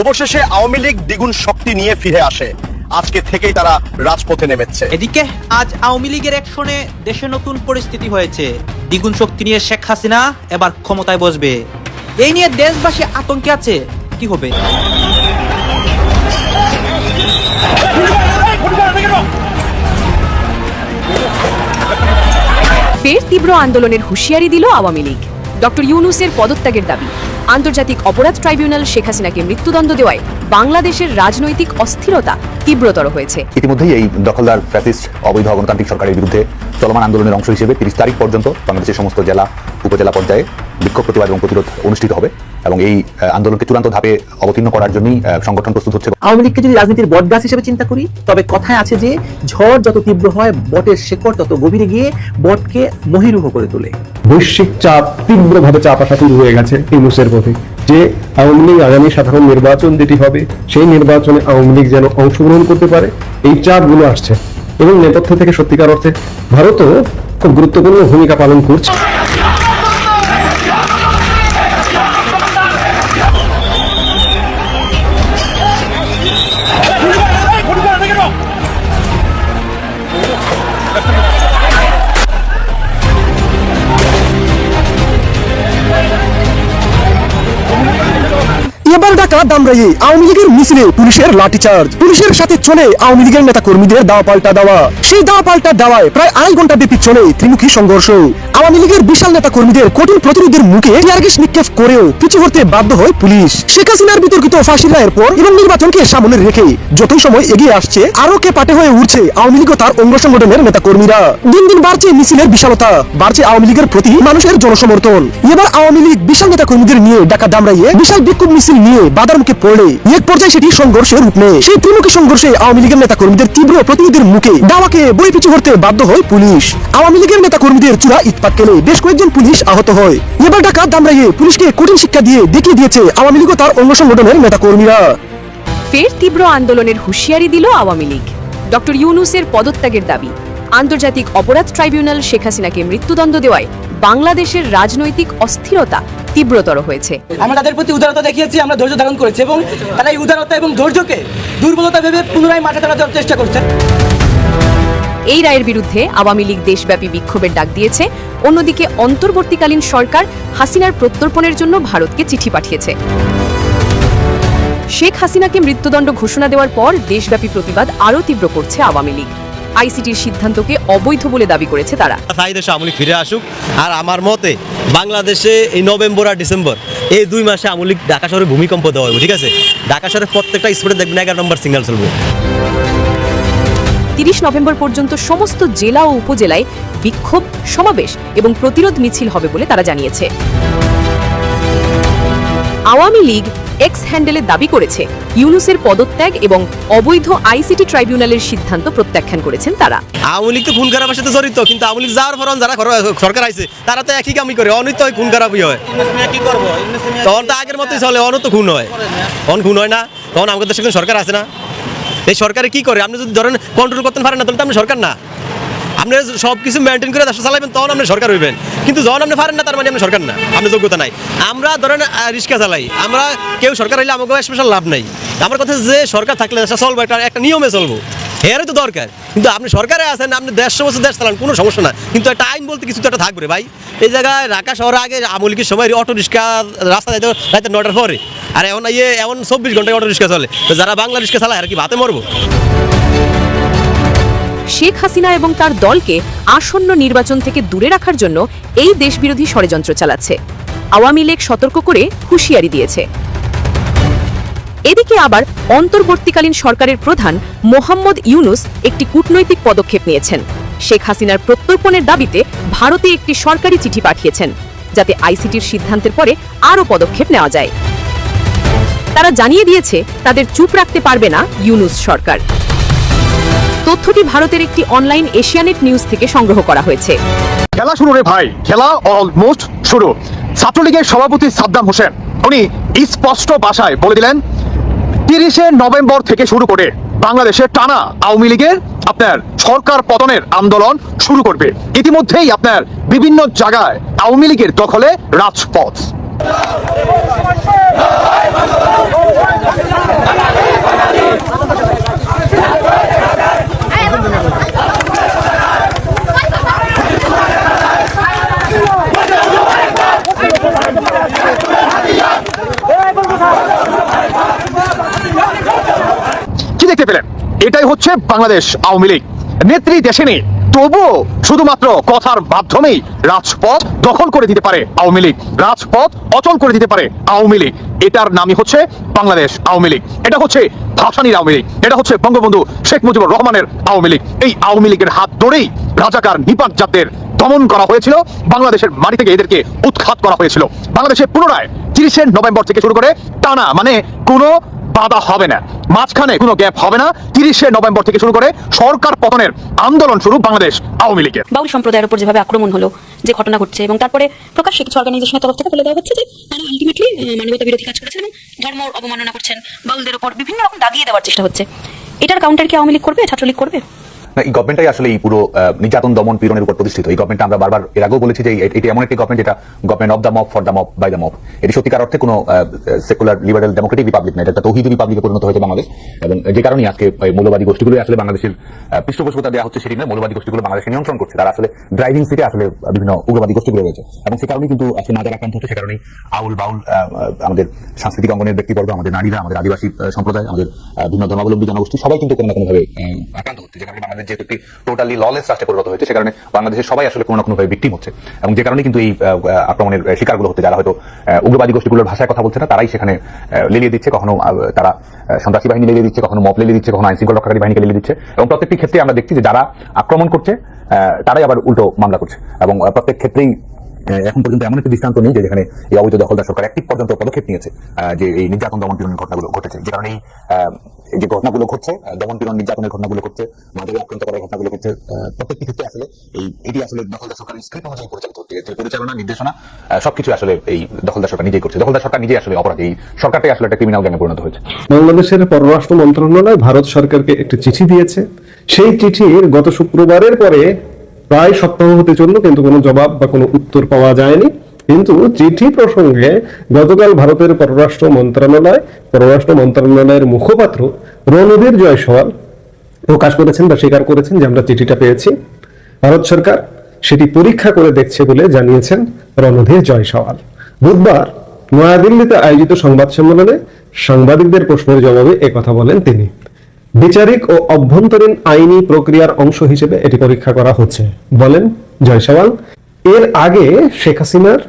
অবশেষে আওয়ামী লীগ দ্বিগুণ শক্তি নিয়ে ফিরে আসে। আজকে থেকেই তারা রাজপথে নেমেছে। এদিকে আজ আওয়ামী লীগের অ্যাকশনে দেশে নতুন পরিস্থিতি হয়েছে। দ্বিগুণ শক্তি নিয়ে শেখ হাসিনা এবার ক্ষমতায় বসবে, এই নিয়ে দেশবাসী আতঙ্কে আছে। কি হবে? ফের তীব্র আন্দোলনের হুঁশিয়ারি দিল আওয়ামী লীগ। ডক্টর ইউনূসের পদত্যাগের দাবি। আন্তর্জাতিক অপরাধ ট্রাইব্যুনাল শেখ হাসিনাকে মৃত্যুদণ্ড দেওয়ায় বাংলাদেশের রাজনৈতিক অস্থিরতা তীব্রতর হয়েছে। ইতিমধ্যেই এই দখলদার ফ্যাসিস্ট অবৈধ গণতান্ত্রিক সরকারের বিরুদ্ধে চলমান আন্দোলনের অংশ হিসেবে 30 তারিখ পর্যন্ত বাংলাদেশের সমস্ত জেলা উপজেলা পর্যায়ে বিক্ষোভ প্রতিবাদ এবং প্রতিরোধ অনুষ্ঠিত হবে এবং এই আন্দোলনকে চূড়ান্ত ধাপে অবতীর্ণ করার জন্যই সংগঠন প্রস্তুত হচ্ছে। আওয়ামী লীগকে যদি রাজনীতির বটগাছ হিসেবে চিন্তা করি, তবে কথায় আছে যে ঝড় যত তীব্র হয় বটের শেকড় তত গভীরে গিয়ে বটকে মহিরুহ করে তোলে। বৈশ্বিক চাপ তীব্রভাবে চাপ আসা শুরু হয়ে গেছে ইউনূসের প্রতি, যে আওয়ামী লীগ আগামী সাধারণ নির্বাচন যেটি হবে সেই নির্বাচনে আওয়ামী লীগ যেন অংশগ্রহণ করতে পারে, এই চাপগুলো আসছে এবং নেপথ্য থেকে সত্যিকার অর্থে ভারতও খুব গুরুত্বপূর্ণ ভূমিকা পালন করছে। এবার ঢাকা ধামরাইয়ে আওয়ামী লীগের মিছিলে পুলিশের লাঠিচার্জ। পুলিশের সাথে চলে আওয়ামী লীগের নেতা কর্মীদের দাওয়া পাল্টা দেওয়া। সেই দাওয়া পাল্টা দেওয়ায় প্রায় 2.5 ঘন্টা ব্যাপী চলে ত্রিমুখী সংঘর্ষ। আওয়ামী লীগের বিশাল নেতা কর্মীদের কঠিন প্রতিরোধের মুখে টিয়ার গ্যাস নিক্ষেপ করেও পিছু হতে বাধ্য হয় পুলিশ। শেখ হাসিনার বিতর্কিত ফাঁসির রায়ের পর এবং নির্বাচনকে সামনে রেখে যতই সময় এগিয়ে আসছে, আরো কেপাটে হয়ে উঠছে আওয়ামী লীগ ও তার অঙ্গ সংগঠনের নেতা কর্মীরা। দিন দিন বাড়ছে মিছিলের বিশালতা, বাড়ছে আওয়ামী লীগের প্রতি মানুষের জনসমর্থন। এবার আওয়ামী লীগ বিশাল নেতা কর্মীদের নিয়ে ঢাকা ধামরাইয়ে বিশাল বিক্ষোভ মিছিল নিয়ে বাধার মুখে পড়লে এক পর্যায়ে সেটি সংঘর্ষের রূপ নেয়। সেই ত্রিমুখী সংঘর্ষে আওয়ামী লীগের নেতা কর্মীদের তীব্র প্রতিরোধের মুখে দাওয়াকে বই পিছু করতে বাধ্য হয় পুলিশ। আওয়ামী লীগের নেতা কর্মীদের চূড়া ইটপাট খেলে বেশ কয়েকজন পুলিশ আহত হয়। এবার ঢাকা ধামরাইয়ে পুলিশকে কঠিন শিক্ষা দিয়ে দেখিয়ে দিয়েছে আওয়ামী লীগ ও তার অঙ্গ সংগঠনের নেতা কর্মীরা। ফের তীব্র আন্দোলনের হুঁশিয়ারি দিল আওয়ামী লীগ। ডক্টর ইউনূসের পদত্যাগের দাবি। আন্তর্জাতিক অপরাধ ট্রাইব্যুনাল শেখ হাসিনাকে মৃত্যুদণ্ড দেওয়ায় বাংলাদেশের রাজনৈতিক অস্থিরতা তীব্রতর হয়েছে। আমরা তাদের প্রতি উদারতা দেখিয়েছি, আমরা ধৈর্য ধারণ করেছি এবং তারা এই উদারতা এবং ধৈর্যকে দুর্বলতা ভেবে পুনরায় মাঠে তারা দেওয়ার চেষ্টা করছে। এই রায়ের বিরুদ্ধে আওয়ামী লীগ দেশব্যাপী বিক্ষোভের ডাক দিয়েছে। অন্যদিকে অন্তর্বর্তীকালীন সরকার হাসিনার প্রত্যর্পণের জন্য ভারতকে চিঠি পাঠিয়েছে। শেখ হাসিনাকে মৃত্যুদণ্ড ঘোষণা দেওয়ার পর দেশব্যাপী প্রতিবাদ আরও তীব্র করছে আওয়ামী লীগ। আইসিটির সিদ্ধান্তকে অবৈধ বলে দাবি করেছে তারা। দেশে আওয়ামী লীগ ফিরে আসুক, আর আমার মতে বাংলাদেশে এই নভেম্বর আর ডিসেম্বর এই 2 মাসে আওয়ামী লীগ ঢাকা শহরে ভূমিকম্প দেওয়া হবে। ঠিক আছে, ঢাকা শহরের প্রত্যেকটা স্পটে দেখবেন 11 নম্বর সিগন্যাল চলবে। 30 নভেম্বর পর্যন্ত সমস্ত জেলা ও উপজেলায় বিক্ষোভ, সমাবেশ এবং প্রতিরোধ মিছিল হবে বলে তারা জানিয়েছে। আওয়ামী লীগ এক্স হ্যান্ডেলে দাবি করেছে ইউনূসের পদত্যাগ এবং অবৈধ আইসিটি ট্রাইব্যুনালের সিদ্ধান্ত প্রত্যাখ্যান করেছেন তারা। আওয়ামী লীগ তো খুন খারাপের সাথে জড়িত, কিন্তু আওয়ামী লীগ যাওয়ার পর যারা সরকার আইছে তারা তো একই কামই করে, অনিত হয় খুন খারাপই হয়। তখন তো আগের মতোই চলে, অনত খুন হয়, তখন খুন হয় না, তখন আমাদের দেশে সরকার আছে না। এই সরকারে কি করে? আপনি যদি ধরেন কন্ট্রোল করতে পারেন না, তাহলে তো আপনি সরকার না। আপনি সব কিছু মেনটেন করে দেশ চালাবেন, তখন আপনি সরকার হইবেন। কিন্তু যখন আপনি পারেন না, তার মানে আপনি সরকার না, আপনার যোগ্যতা নাই। আমরা ধরেন রিক্সা চালাই, আমরা কেউ সরকার হইলে আমাকে স্পেশাল লাভ নাই। আমার কথা যে সরকার থাকলে দেশটা চলবো, একটা নিয়মে চলবো, এরই তো দরকার। কিন্তু আপনি সরকারে আছেন, আপনি 150 বছর দেশ চালান, কোনো সমস্যা না, কিন্তু একটা আইন বলতে কিছু তো একটা থাকবে ভাই। এই জায়গায় ঢাকা শহরে আগে আওয়ামী লীগের সময় অটো রিক্সা রাস্তা যাইতে রাতে 9টার পরে, আর এখন এমন 24 ঘন্টায় অটো রিক্সা চলে। তো যারা বাংলা রিক্সা চালায় আর কি ভাতে মরবো? শেখ হাসিনা এবং তার দলকে আসন্ন নির্বাচন থেকে দূরে রাখার জন্য এই দেশবিরোধী ষড়যন্ত্র চালাচ্ছে। আওয়ামী লীগ সতর্ক করে হুঁশিয়ারি দিয়েছে। এদিকে আবার অন্তর্বর্তীকালীন সরকারের প্রধান মোহাম্মদ ইউনূস একটি কূটনৈতিক পদক্ষেপ নিয়েছেন। শেখ হাসিনার প্রত্যর্পণের দাবিতে ভারতে একটি সরকারি চিঠি পাঠিয়েছেন, যাতে আইসিটির সিদ্ধান্তের পরে আরও পদক্ষেপ নেওয়া যায়। তারা জানিয়ে দিয়েছে তাদের চুপ রাখতে পারবে না ইউনূস সরকার। তথ্যটি ভারতের একটি অনলাইন এশিয়ানেট নিউজ থেকে সংগ্রহ করা হয়েছে। খেলা শুরু রে ভাই, খেলা অলমোস্ট শুরু। ছাত্রলীগের সভাপতি সাদ্দাম হোসেন উনি স্পষ্ট ভাষায় বলে দিলেন 30 নভেম্বর থেকে শুরু করে বাংলাদেশে টানা আওয়ামী লীগের আপনার সরকার পতনের আন্দোলন শুরু করবে। ইতিমধ্যেই আপনার বিভিন্ন জায়গায় আওয়ামী লীগের দখলে রাজপথ। দেখতে পেলেন, এটাই হচ্ছে বাংলাদেশ আওয়ামী লীগ। নেত্রী দেশে নেই, তবুও শুধুমাত্র কথার মাধ্যমেই রাজপথ দখল করে দিতে পারে আওয়ামী লীগ, রাজপথ অচল করে দিতে পারে আওয়ামী লীগ। এটার নামই হচ্ছে বাংলাদেশ আওয়ামী লীগ। এটা হচ্ছে ভাসানীর আওয়ামী লীগ, এটা হচ্ছে বঙ্গবন্ধু শেখ মুজিবুর রহমানের আওয়ামী লীগ। এই আওয়ামী লীগের হাত ধরেই রাজাকার নিপাটজাতদের দমন করা হয়েছিল, বাংলাদেশের মাটি থেকে এদেরকে উৎখাত করা হয়েছিল। বাংলাদেশে পুনরায় 30শে নভেম্বর থেকে শুরু করে টানা, মানে কোনো বাধা হবে না, মাঝখানে কোনো গ্যাপ হবে না, 30শে নভেম্বর থেকে শুরু করে সরকার পতনের আন্দোলন শুরু বাংলাদেশ আওয়ামী লীগের। বাউল সম্প্রদায়ের উপর যেভাবে আক্রমণ হলো, যে ঘটনা ঘটছে, এবং তারপরে প্রকাশ্যে কিছু অর্গানাইজেশনের তরফ থেকে বলে দেওয়া হচ্ছে যে তারা আলটিমেটলি মানবতা বিরোধী কাজ করেছেন এবং ধর্ম অবমাননা করছেন, বাউলদের উপর বিভিন্ন রকম দাগিয়ে দেওয়ার চেষ্টা হচ্ছে। এটার কাউন্টার কি আওয়ামী লীগ করবে, ছাত্রলীগ করবে? না, এই গভর্নমেন্টটাই আসলে এই পুরো নির্যাতন দমন পীড়নের উপর প্রতিষ্ঠিত। এই গভর্নমেন্টটা আমরা বারবার এর আগেও বলেছি যে এটি এমন একটি গভর্নমেন্ট যেটা government of the mob, for the mob, by the mob. এটি সত্যিকার অর্থে কোনো সেকুলার লিবারেল ডেমোক্রেটিক রিপাবলিক না, এটা একটা তৌহিদি রিপাবলিকে পরিণত হয়েছে বাংলাদেশ। এবং যে কারণেই আজকে মৌলবাদী গোষ্ঠীগুলো আসলে বাংলাদেশের পৃষ্ঠপোষকতা দেওয়া হচ্ছে সেটি নয়, মৌলবাদী গোষ্ঠীগুলো বাংলাদেশে নিয়ন্ত্রণ করছে। তারা আসলে ড্রাইভিং সিটে আসলে বিভিন্ন উগ্রবাদী গোষ্ঠীগুলো রয়েছে, এবং সে কারণেই কিন্তু আজকে নাজার আক্রান্ত হচ্ছে। সে কারণেই আউল বাউল আমাদের সাংস্কৃতিক অঙ্গনের ব্যক্তিবর্গ, আমাদের নারীরা, আমাদের আদিবাসী সম্প্রদায়, আমাদের বিভিন্ন ধর্মাবলম্বী জনগোষ্ঠী সবাই কিন্তু কোনো না কোনোভাবে আক্রান্ত হচ্ছে। যে কারণে বাংলাদেশ যেহেতু একটি টোটালি ললেস রাষ্ট্রে পরিণত হয়েছে, সে কারণে বাংলাদেশের সবাই আসলে কোনো না কোনোভাবে ভিকটিম হচ্ছে। এবং যে কারণে কিন্তু এই আক্রমণের শিকারগুলো হচ্ছে, যারা হয়তো উগ্রবাদী গোষ্ঠীগুলোর ভাষায় কথা বলছে না, তারাই সেখানে লেলিয়ে দিচ্ছে। কখনো তারা সন্ত্রাসী বাহিনী লেলিয়ে দিচ্ছে, কখনো মব লেলিয়ে দিচ্ছে, কখনো আইন শৃঙ্খলা রক্ষাকারী বাহিনীকে লেলিয়ে দিচ্ছে। এবং প্রত্যেকটি ক্ষেত্রে আমরা দেখছি যে যারা আক্রমণ করছে তারাই আবার উল্টো মামলা করছে। এবং প্রত্যেক ক্ষেত্রেই এখন পর্যন্ত এমন একটি দৃষ্টান্ত নেই যে যেখানে এই অবৈধ দখলদার সরকার একটি পর্যন্ত পদক্ষেপ নিয়েছে যে এই নির্যাতন দমন পীড়নের ঘটনাগুলো ঘটেছে। যে কারণে যে ঘটনাগুলো ঘটছে, দমন পীড়ন নির্যাতনের ঘটনাগুলো ঘটছে, মাদকে আক্রান্ত করার ঘটনাগুলো ঘটছে, প্রত্যেকটি ক্ষেত্রে আসলে এটি আসলে দখলদার সরকারের স্ক্রিপ্ট অনুযায়ী পরিচালিত হচ্ছে। যে পরিচালনা, নির্দেশনা সবকিছু আসলে এই দখলদার সরকার নিজেই করছে। দখলদার সরকার নিজেই আসলে অপরাধী, এই সরকারটাই আসলে একটা ক্রিমিনাল গ্যাংয়ে পরিণত হয়েছে। বাংলাদেশের পররাষ্ট্র মন্ত্রণালয় ভারত সরকারকে একটি চিঠি দিয়েছে। সেই চিঠির গত শুক্রবারের পরে প্রায় সপ্তাহ হতে চলল, কিন্তু কোনো জবাব বা কোনো উত্তর পাওয়া যায়নি। কিন্তু চিঠি প্রসঙ্গে গতকাল ভারতের পররাষ্ট্র মন্ত্রণালয়ের মুখপাত্র রণধীর জয়সওয়াল প্রকাশ করেছেন বা স্বীকার করেছেন যে আমরা চিঠিটা পেয়েছি। ভারত সরকার সেটি পরীক্ষা করে দেখছে বলে জানিয়েছেন রণধীর জয়সওয়াল। বুধবার নয়াদিল্লিতে আয়োজিত সংবাদ সম্মেলনে সাংবাদিকদের প্রশ্নের জবাবে একথা বলেন তিনি। বিচারিক ও অভ্যন্তরীণ আইনি প্রক্রিয়ার অংশ হিসেবে এটি পরীক্ষা করা হচ্ছে বলেন জয়সওয়াল। এর আগে শেখ হাসিনার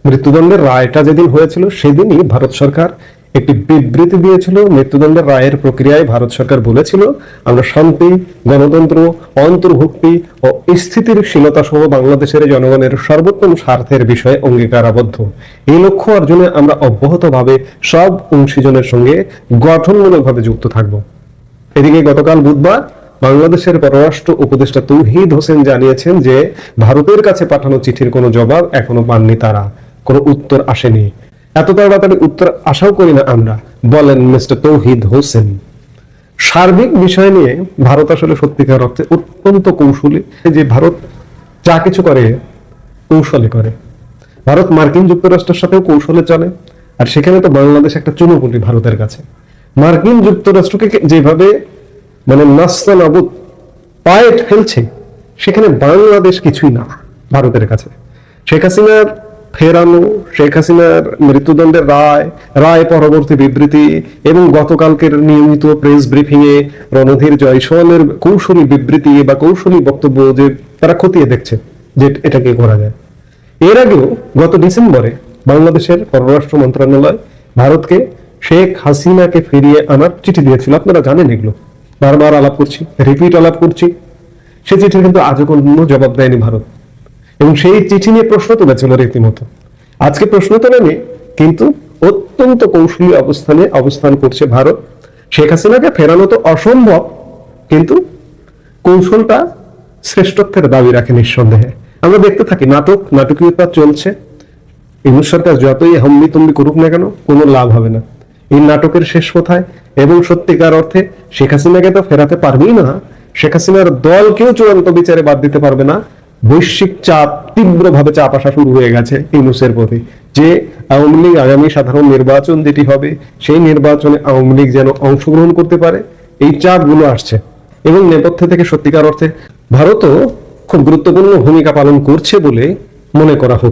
মৃত্যুদণ্ডের রায়টা যেদিন হয়েছিল সেদিনই ভারত সরকার একটি বিবৃতি দিয়েছিল। মৃত্যুদণ্ডের রায়ের প্রক্রিয়ায় ভারত সরকার বলেছিল, আমরা শান্তি, গণতন্ত্র, অন্তর্ভুক্তি ও স্থিতিশীলতা সহ বাংলাদেশের জনগণের সর্বোত্তম স্বার্থের বিষয়ে অঙ্গীকারাবদ্ধ। এই লক্ষ্য অর্জনে আমরা অব্যাহতভাবে সব অংশীজনের সঙ্গে গঠনমূলকভাবে যুক্ত থাকব। এদিকে গতকাল বুধবার বাংলাদেশের পররাষ্ট্র উপদেষ্টা তৌহিদ হোসেন জানিয়েছেন যে ভারতের কাছে পাঠানো চিঠির কোনো জবাব এখনো পাননি তারা, কোনো উত্তর আসেনি। এত তাড়াতাড়ি উত্তর আশাও করি না আমরা, বলেন মিস্টার তৌহিদ হোসেন। সার্বিক বিষয় নিয়ে ভারত আসলে সত্যিকার অর্থে অত্যন্ত কৌশলী। যে ভারত যা কিছু করে কৌশলে করে। ভারত মার্কিন যুক্তরাষ্ট্রের সাথেও কৌশলে চলে, আর সেখানে তো বাংলাদেশ একটা চুনোপুটি ভারতের কাছে। মার্কিন যুক্তরাষ্ট্রকে যেভাবে মানে নাস্তানাবুদ পায়ে ফেলছে, সেখানে বাংলাদেশ কিছুই না ভারতের কাছে। শেখ হাসিনার ফেরানো, শেখ হাসিনার মৃত্যুদণ্ডের রায় পরবর্তী বিবৃতি এবং গতকালকের নিয়মিত প্রেস ব্রিফিং এ রণধীর জয়সওয়ালের কৌশলী বিবৃতি বা কৌশলী বক্তব্য যে তারা খতিয়ে দেখছে যে এটা কি করা যায়। এর আগেও গত ডিসেম্বরে বাংলাদেশের পররাষ্ট্র মন্ত্রণালয় ভারতকে শেখ হাসিনাকে ফিরিয়ে আনার চিঠি দিয়েছিল। আপনারা জানেন এগুলো, বারবার আলাপ করছি, রিপিট আলাপ করছি। সে চিঠির কিন্তু আজও কোনো জবাব দেয়নি ভারত, এবং সেই চিঠি নিয়ে প্রশ্ন তুলেছিল রীতিমতো। আজকে প্রশ্ন তোলেনি, কিন্তু অত্যন্ত কৌশলী অবস্থান করছে ভারত। শেখ হাসিনাকে ফেরানো তো অসম্ভব, কিন্তু কৌশলটা শ্রেষ্ঠত্বের দাবি রাখে নিঃসন্দেহে। আমরা দেখতে থাকি নাটকীয়তা চলছে। ইউনূস সরকার যতই হম্বিতম্বি করুক না কেন, কোনো লাভ হবে না। এই নাটকের শেষ কোথায়? এবং সত্যিকার অর্থে শেখ হাসিনাকে তো ফেরাতে পারবেই না, শেখ হাসিনার দলকেও চূড়ান্ত বিচারে বাদ দিতে পারবে না। বৈশ্বিক চাপ, তীব্রভাবে চাপ আসা শুরু হয়ে গেছে ইউনূসের প্রতি, যে আওয়ামী লীগ আগামী সাধারণ নির্বাচন যেটি হবে, সেই নির্বাচনে আওয়ামী লীগ যেন অংশগ্রহণ করতে পারে, এই চাপগুলো আসছে। এবং নেপথ্যে থেকে সত্যিকার অর্থে ভারতও খুব গুরুত্বপূর্ণ ভূমিকা পালন করছে বলে মনে করা হচ্ছে।